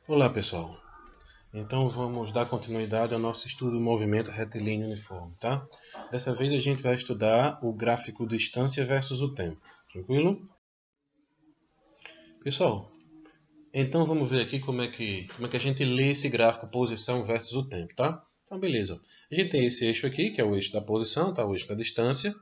Olá pessoal, então vamos dar continuidade ao nosso estudo do movimento retilíneo uniforme, tá? Dessa vez a gente vai estudar o gráfico distância versus o tempo, tranquilo? Pessoal, então vamos ver aqui como é que a gente lê esse gráfico posição versus o tempo, tá? Então beleza, a gente tem esse eixo aqui que é o eixo da posição, tá? O eixo da distância,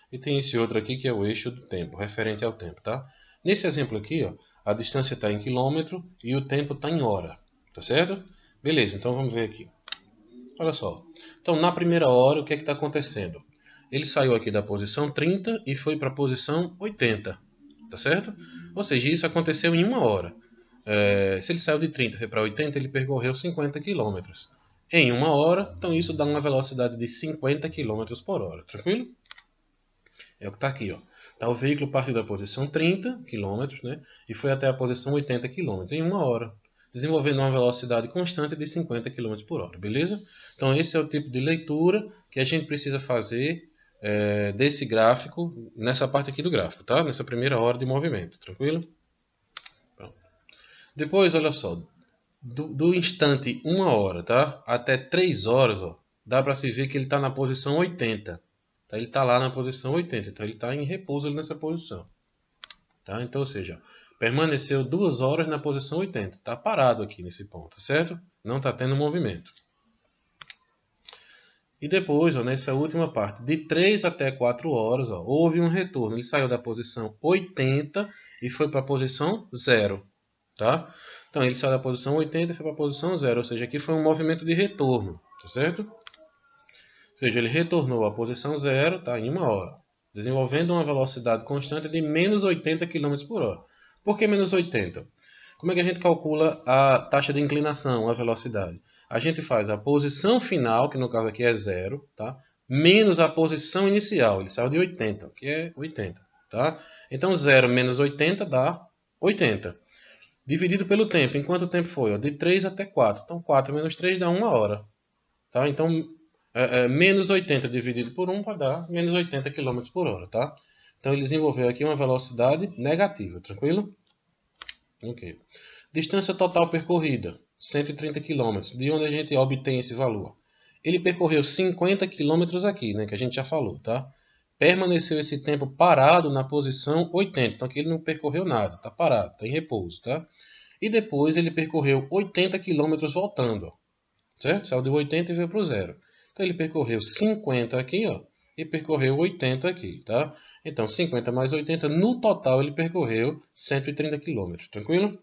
e tem esse outro aqui que é o eixo do tempo, referente ao tempo, tá? Nesse exemplo aqui, ó, a distância está em quilômetro e o tempo está em hora, tá certo? Beleza, então vamos ver aqui. Olha só. Então, na primeira hora, o que é que está acontecendo? Ele saiu aqui da posição 30 e foi para a posição 80. Tá certo? Ou seja, isso aconteceu em uma hora. Se ele saiu de 30 e foi para 80, ele percorreu 50 quilômetros. Em uma hora, então isso dá uma velocidade de 50 quilômetros por hora. Tranquilo? É o que está aqui. Ó. Tá, o veículo partiu da posição 30 quilômetros, né, e foi até a posição 80 quilômetros em uma hora, desenvolvendo uma velocidade constante de 50 quilômetros por hora, beleza? Então esse é o tipo de leitura que a gente precisa fazer desse gráfico, nessa parte aqui do gráfico, tá? Nessa primeira hora de movimento, tranquilo? Pronto. Depois, olha só, do instante uma hora, tá? Até 3 horas, ó, dá para se ver que ele está na posição 80. Tá? Ele está lá na posição 80, então ele está em repouso ali nessa posição. Tá? Então, ou seja, permaneceu 2 horas na posição 80. Está parado aqui nesse ponto, certo? Não está tendo movimento. E depois, ó, nessa última parte, de 3 até 4 horas, ó, houve um retorno. Ele saiu da posição 80 e foi para a posição 0. Tá? Então, ele saiu da posição 80 e foi para a posição 0. Ou seja, aqui foi um movimento de retorno. Tá certo? Ou seja, ele retornou à posição 0 tá, em uma hora, desenvolvendo uma velocidade constante de menos 80 km por hora. Por que menos 80? Como é que a gente calcula a taxa de inclinação, a velocidade? A gente faz a posição final, que no caso aqui é 0, tá? Menos a posição inicial, ele saiu de 80, que é 80. Tá? Então 0 menos 80 dá 80. Dividido pelo tempo, em quanto tempo foi? Ó? De 3 até 4. Então 4 menos 3 dá uma hora. Tá? Então menos 80 dividido por 1 vai dar menos 80 km por hora. Tá? Então ele desenvolveu aqui uma velocidade negativa, tranquilo? Ok. Distância total percorrida, 130 km. De onde a gente obtém esse valor? Ele percorreu 50 km aqui, né, que a gente já falou, tá? Permaneceu esse tempo parado na posição 80, então aqui ele não percorreu nada, está parado, está em repouso, tá? E depois ele percorreu 80 km voltando, ó, certo? Saiu de 80 e veio para o zero. Então ele percorreu 50 aqui, ó, e percorreu 80 aqui, tá? Então 50 mais 80, no total ele percorreu 130 km, tranquilo?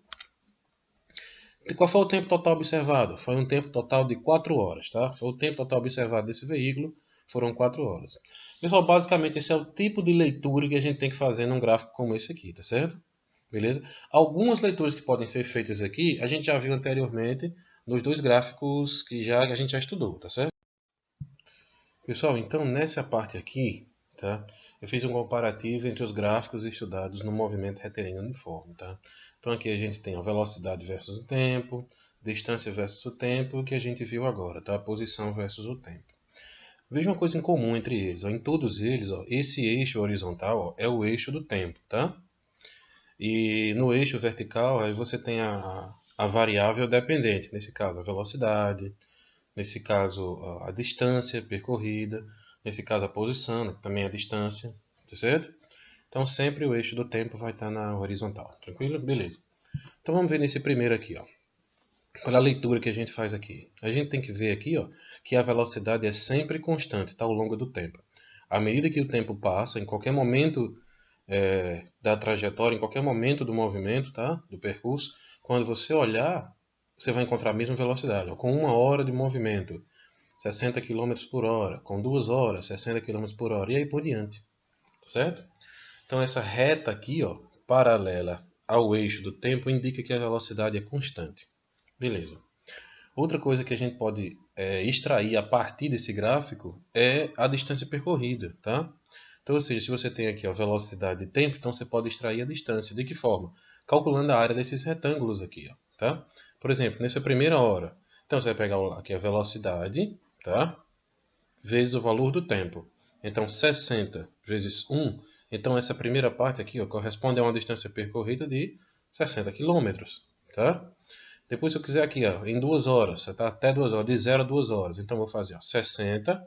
E qual foi o tempo total observado? Foi um tempo total de 4 horas, tá? Foi o tempo total observado desse veículo, foram 4 horas. Pessoal, basicamente esse é o tipo de leitura que a gente tem que fazer num gráfico como esse aqui, tá certo? Beleza? Algumas leituras que podem ser feitas aqui, a gente já viu anteriormente nos dois gráficos que a gente já estudou, tá certo? Pessoal, então nessa parte aqui, tá? Eu fiz um comparativo entre os gráficos estudados no movimento retilíneo uniforme, tá? Então aqui a gente tem a velocidade versus o tempo, distância versus o tempo, que a gente viu agora, tá? A posição versus o tempo. Veja uma coisa em comum entre eles, ó. Em todos eles, ó, esse eixo horizontal, ó, é o eixo do tempo, tá? E no eixo vertical, aí você tem a variável dependente, nesse caso a velocidade, nesse caso a distância percorrida, nesse caso a posição, né, também a distância, tá certo? Então sempre o eixo do tempo vai estar na horizontal, tranquilo? Beleza. Então vamos ver nesse primeiro aqui, ó. Qual é a leitura que a gente faz aqui? A gente tem que ver aqui, ó, que a velocidade é sempre constante, tá, ao longo do tempo. À medida que o tempo passa, em qualquer momento da trajetória, em qualquer momento do movimento, tá, do percurso, quando você olhar, você vai encontrar a mesma velocidade, ó, com uma hora de movimento, 60 km por hora, com 2 horas, 60 km por hora, e aí por diante, tá certo? Então essa reta aqui, ó, paralela ao eixo do tempo, indica que a velocidade é constante. Beleza. Outra coisa que a gente pode extrair a partir desse gráfico é a distância percorrida, tá? Então, ou seja, se você tem aqui a velocidade e tempo, então você pode extrair a distância. De que forma? Calculando a área desses retângulos aqui, ó, tá? Por exemplo, nessa primeira hora, então você vai pegar aqui a velocidade, tá? Vezes o valor do tempo. Então, 60 vezes 1. Então, essa primeira parte aqui ó, corresponde a uma distância percorrida de 60 km. Tá? Depois, se eu quiser aqui, ó, em 2 horas, tá? Até 2 horas, de 0 a 2 horas. Então, eu vou fazer ó, 60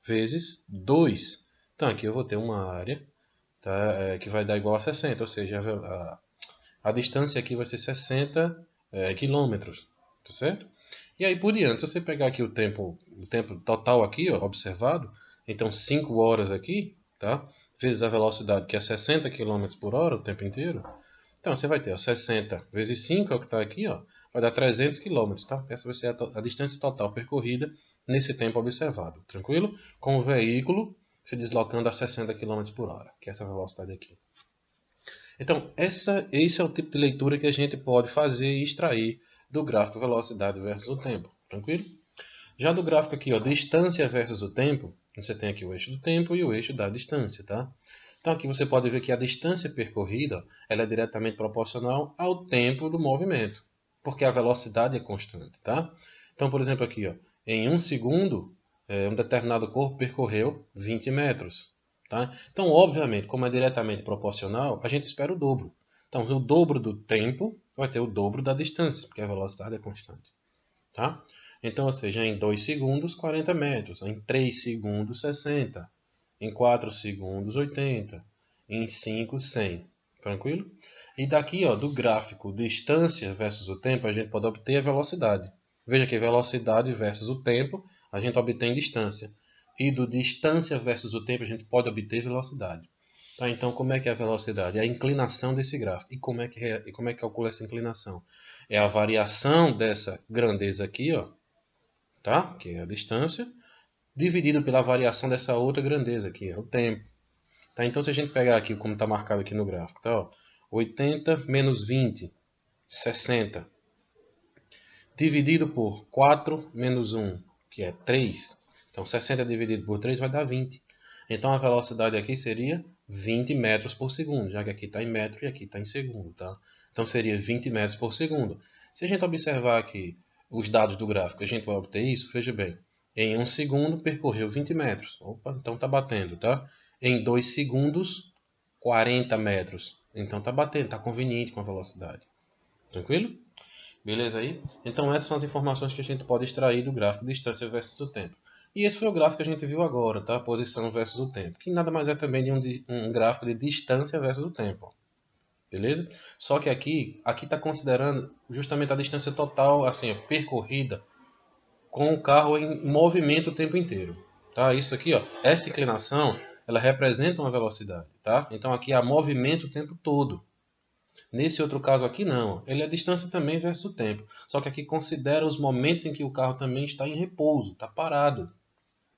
vezes 2. Então, aqui eu vou ter uma área, tá? Que vai dar igual a 60, ou seja, a distância aqui vai ser 60 quilômetros, tá certo? E aí por diante, se você pegar aqui o tempo total aqui, ó, observado, então 5 horas aqui, tá? Vezes a velocidade, que é 60 quilômetros por hora o tempo inteiro. Então você vai ter ó, 60 vezes 5, é o que está aqui, ó, vai dar 300 quilômetros, tá? Essa vai ser a distância total percorrida nesse tempo observado, tranquilo? Com o veículo se deslocando a 60 quilômetros por hora, que é essa velocidade aqui. Então, esse é o tipo de leitura que a gente pode fazer e extrair do gráfico velocidade versus o tempo, tranquilo? Já do gráfico aqui, ó, distância versus o tempo, você tem aqui o eixo do tempo e o eixo da distância, tá? Então aqui você pode ver que a distância percorrida ela é diretamente proporcional ao tempo do movimento, porque a velocidade é constante, tá? Então, por exemplo, aqui, ó, em 1 segundo, um determinado corpo percorreu 20 metros. Tá? Então, obviamente, como é diretamente proporcional, a gente espera o dobro. Então, o dobro do tempo vai ter o dobro da distância, porque a velocidade é constante. Tá? Então, ou seja, em 2 segundos, 40 metros. Em 3 segundos, 60. Em 4 segundos, 80. Em 5, 100. Tranquilo? E daqui, ó, do gráfico distância versus o tempo, a gente pode obter a velocidade. Veja que velocidade versus o tempo, a gente obtém distância. E do distância versus o tempo, a gente pode obter velocidade. Tá? Então, como é que é a velocidade? É a inclinação desse gráfico. E como é que calcula essa inclinação? É a variação dessa grandeza aqui, ó, tá? Que é a distância, dividido pela variação dessa outra grandeza aqui, é o tempo. Tá? Então, se a gente pegar aqui, como está marcado aqui no gráfico, tá? Ó, 80 menos 20, 60. Dividido por 4 menos 1, que é 3. Então, 60 dividido por 3 vai dar 20. Então, a velocidade aqui seria 20 metros por segundo, já que aqui está em metro e aqui está em segundo, tá? Então, seria 20 metros por segundo. Se a gente observar aqui os dados do gráfico, a gente vai obter isso, veja bem. Em 1 segundo, percorreu 20 metros. Opa, então está batendo, tá? Em 2 segundos, 40 metros. Então está batendo, está conveniente com a velocidade. Tranquilo? Beleza aí? Então essas são as informações que a gente pode extrair do gráfico de distância versus o tempo. E esse foi o gráfico que a gente viu agora, tá? Posição versus o tempo. Que nada mais é também de um gráfico de distância versus o tempo. Beleza? Só que aqui está considerando justamente a distância total, assim, percorrida com o carro em movimento o tempo inteiro. Tá? Isso aqui, ó, essa inclinação, ela representa uma velocidade, tá? Então aqui há movimento o tempo todo. Nesse outro caso aqui não, ele é a distância também versus o tempo. Só que aqui considera os momentos em que o carro também está em repouso, está parado.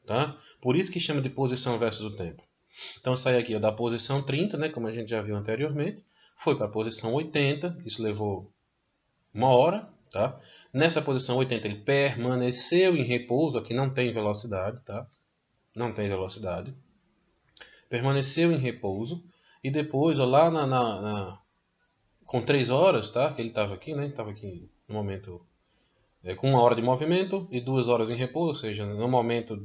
Tá? Por isso que chama de posição versus o tempo. Então sai aqui ó, da posição 30, né, como a gente já viu anteriormente, foi para a posição 80, isso levou 1 hora. Tá? Nessa posição 80 ele permaneceu em repouso, aqui não tem velocidade, tá? Não tem velocidade. Permaneceu em repouso e depois ó, lá com 3 horas, tá? Ele estava aqui, né? Estava aqui no momento com 1 hora de movimento e 2 horas em repouso, ou seja, no momento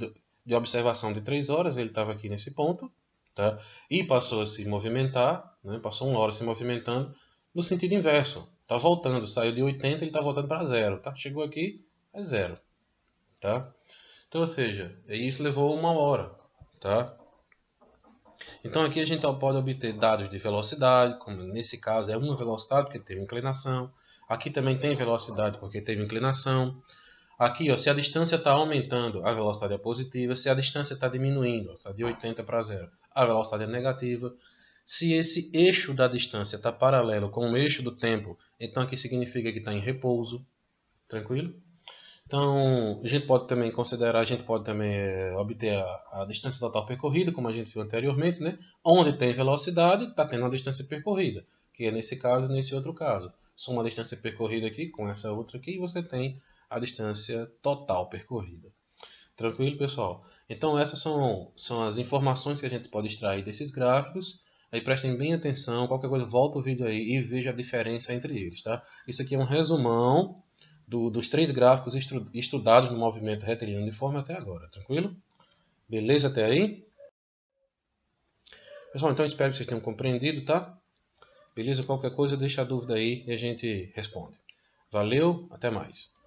de observação de 3 horas, ele estava aqui nesse ponto, tá? E passou a se movimentar, né? Passou 1 hora se movimentando no sentido inverso. Está voltando, saiu de 80 e está voltando para 0, tá? Chegou aqui, é 0, tá? Então, ou seja, isso levou 1 hora, tá? Então aqui a gente pode obter dados de velocidade, como nesse caso é uma velocidade porque teve inclinação. Aqui também tem velocidade porque teve inclinação. Aqui, ó, se a distância está aumentando, a velocidade é positiva. Se a distância está diminuindo, está de 80 para 0, a velocidade é negativa. Se esse eixo da distância está paralelo com o eixo do tempo, então aqui significa que está em repouso. Tranquilo? Então, a gente pode também obter a distância total percorrida, como a gente viu anteriormente, né? Onde tem velocidade, está tendo a distância percorrida, que é nesse caso e nesse outro caso. Soma a distância percorrida aqui com essa outra aqui e você tem a distância total percorrida. Tranquilo, pessoal? Então, essas são as informações que a gente pode extrair desses gráficos. Aí prestem bem atenção, qualquer coisa, volta o vídeo aí e veja a diferença entre eles, tá? Isso aqui é um resumão dos 3 gráficos estudados no movimento retilíneo uniforme até agora, tranquilo? Beleza até aí? Pessoal, então espero que vocês tenham compreendido, tá? Beleza? Qualquer coisa, deixa a dúvida aí e a gente responde. Valeu, até mais.